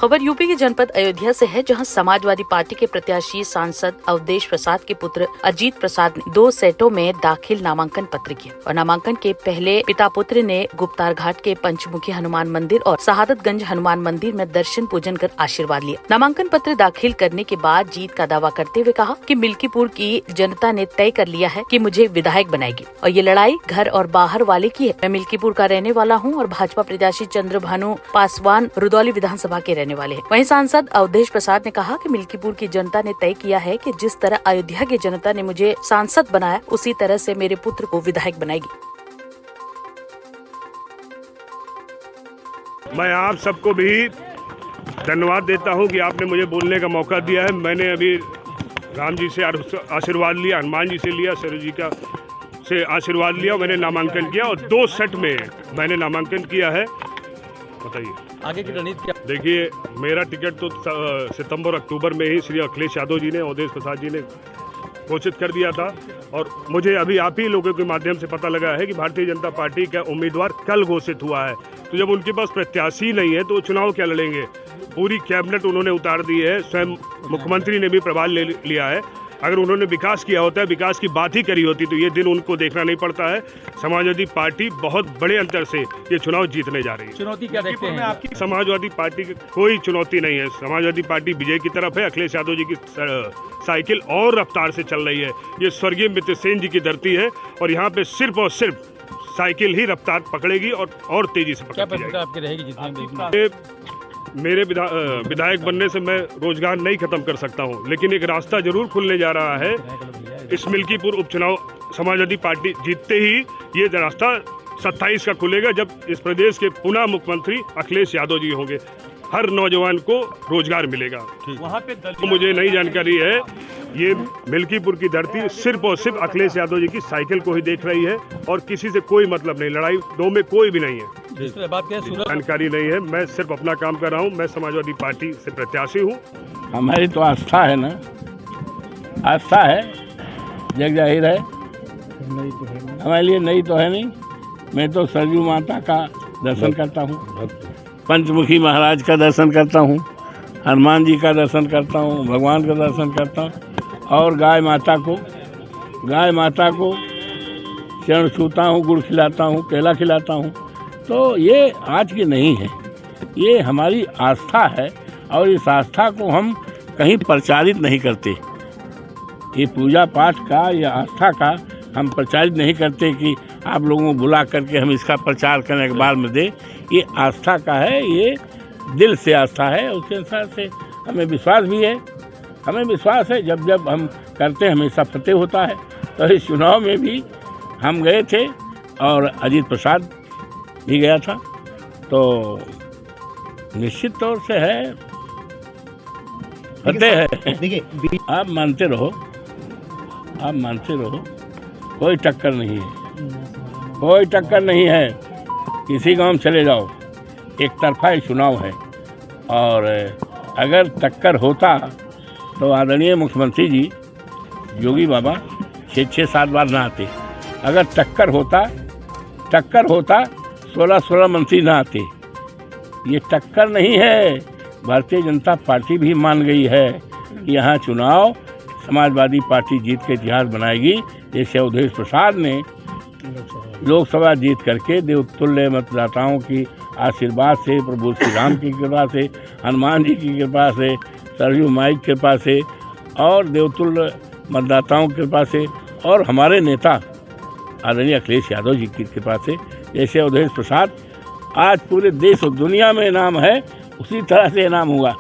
खबर यूपी के जनपद अयोध्या से है, जहां समाजवादी पार्टी के प्रत्याशी सांसद अवधेश प्रसाद के पुत्र अजीत प्रसाद ने 2 सेटों में दाखिल नामांकन पत्र किए और नामांकन के पहले पिता पुत्र ने गुप्तार घाट के पंचमुखी हनुमान मंदिर और शहादतगंज हनुमान मंदिर में दर्शन पूजन कर आशीर्वाद लिया। नामांकन पत्र दाखिल करने के बाद जीत का दावा करते हुए कहा कि मिल्कीपुर की जनता ने तय कर लिया है कि मुझे विधायक बनाएगी और ये लड़ाई घर और बाहर वाले की है। मैं मिल्कीपुर का रहने वाला हूँ और भाजपा प्रत्याशी चंद्रभानु पासवान रुदौली विधानसभा के रहने वाले हैं। वहीं सांसद अवधेश प्रसाद ने कहा कि मिल्कीपुर की जनता ने तय किया है कि जिस तरह अयोध्या की जनता ने मुझे सांसद बनाया, उसी तरह से मेरे पुत्र को विधायक बनाएगी। मैं आप सबको भी धन्यवाद देता हूं कि आपने मुझे बोलने का मौका दिया है। मैंने अभी राम जी से आशीर्वाद लिया, हनुमान जी से लिया, सूर्य जी का से आशीर्वाद लिया। मैंने नामांकन किया और 2 सेट में मैंने नामांकन किया है। बताइए आगे की रणनीति क्या? देखिए, मेरा टिकट तो सितंबर अक्टूबर में ही श्री अखिलेश यादव जी ने, अवधेश प्रसाद जी ने घोषित कर दिया था और मुझे अभी आप ही लोगों के माध्यम से पता लगा है कि भारतीय जनता पार्टी का उम्मीदवार कल घोषित हुआ है। तो जब उनके पास प्रत्याशी नहीं है तो वो चुनाव क्या लड़ेंगे? पूरी कैबिनेट उन्होंने उतार दी है, स्वयं मुख्यमंत्री ने भी प्रभार ले लिया है। अगर उन्होंने विकास किया होता है, विकास की बात ही करी होती, तो ये दिन उनको देखना नहीं पड़ता है। समाजवादी पार्टी बहुत बड़े अंतर से ये चुनाव जीतने जा रही है। चुनौती क्या देखते हैं आपकी? समाजवादी पार्टी की कोई चुनौती नहीं है। समाजवादी पार्टी विजय की तरफ है। अखिलेश यादव जी की साइकिल और रफ्तार से चल रही है। ये स्वर्गीय मित्र सेन जी की धरती है और यहाँ पे सिर्फ और सिर्फ साइकिल ही रफ्तार पकड़ेगी और तेजी से पकड़ती जाएगी। क्या आपकी रहेगी जितनी? मेरे विधायक बनने से मैं रोजगार नहीं खत्म कर सकता हूं, लेकिन एक रास्ता जरूर खुलने जा रहा है। इस मिल्कीपुर उपचुनाव समाजवादी पार्टी जीतते ही ये रास्ता 27 का खुलेगा, जब इस प्रदेश के पुनः मुख्यमंत्री अखिलेश यादव जी होंगे। हर नौजवान को रोजगार मिलेगा। वहाँ पे तो मुझे नई जानकारी है, ये मिल्कीपुर की धरती सिर्फ और सिर्फ अखिलेश यादव जी की साइकिल को ही देख रही है और किसी से कोई मतलब नहीं। लड़ाई 2 में कोई भी नहीं है। जानकारी नहीं है। मैं सिर्फ अपना काम कर रहा हूँ। मैं समाजवादी पार्टी से प्रत्याशी हूँ। हमारी तो आस्था है ना, आस्था है, जग जाहिर है। हमारे लिए नई तो है नहीं। मैं तो सरयू माता का दर्शन करता हूँ, पंचमुखी महाराज का दर्शन करता हूँ, हनुमान जी का दर्शन करता हूँ, भगवान का दर्शन करता हूँ और गाय माता को चरण छूता हूँ, गुड़ खिलाता हूँ, केला खिलाता हूँ। तो ये आज की नहीं है, ये हमारी आस्था है और इस आस्था को हम कहीं प्रचारित नहीं करते। ये पूजा पाठ का या आस्था का हम प्रचारित नहीं करते कि आप लोगों को बुला करके हम इसका प्रचार करें, अखबार में दे। ये आस्था का है, ये दिल से आस्था है। उसके अनुसार से हमें विश्वास भी है। हमें विश्वास है जब हम करते हैं हमेशा फतेह होता है। तो इस चुनाव में भी हम गए थे और अजीत प्रसाद भी गया था। तो निश्चित तौर से है, फतेह है। देखिए, आप मानते रहो, कोई टक्कर नहीं है, कोई टक्कर नहीं है। किसी गांव चले जाओ, एक तरफा चुनाव है और अगर टक्कर होता तो आदरणीय मुख्यमंत्री जी योगी बाबा 6-7 बार ना आते। अगर टक्कर होता 16 मंत्री ना आते। ये टक्कर नहीं है। भारतीय जनता पार्टी भी मान गई है कि यहाँ चुनाव समाजवादी पार्टी जीत के इतिहास बनाएगी। जैसे अवधेश प्रसाद ने लोकसभा जीत करके देवतुल्य मतदाताओं की आशीर्वाद से, प्रभु श्री राम की कृपा से, हनुमान जी की कृपा से, सरयू माई की कृपा से और देवतुल्य मतदाताओं की कृपा से और हमारे नेता आदरणीय अखिलेश यादव जी की कृपा से, जैसे अवधेश प्रसाद आज पूरे देश और दुनिया में नाम है, उसी तरह से नाम हुआ।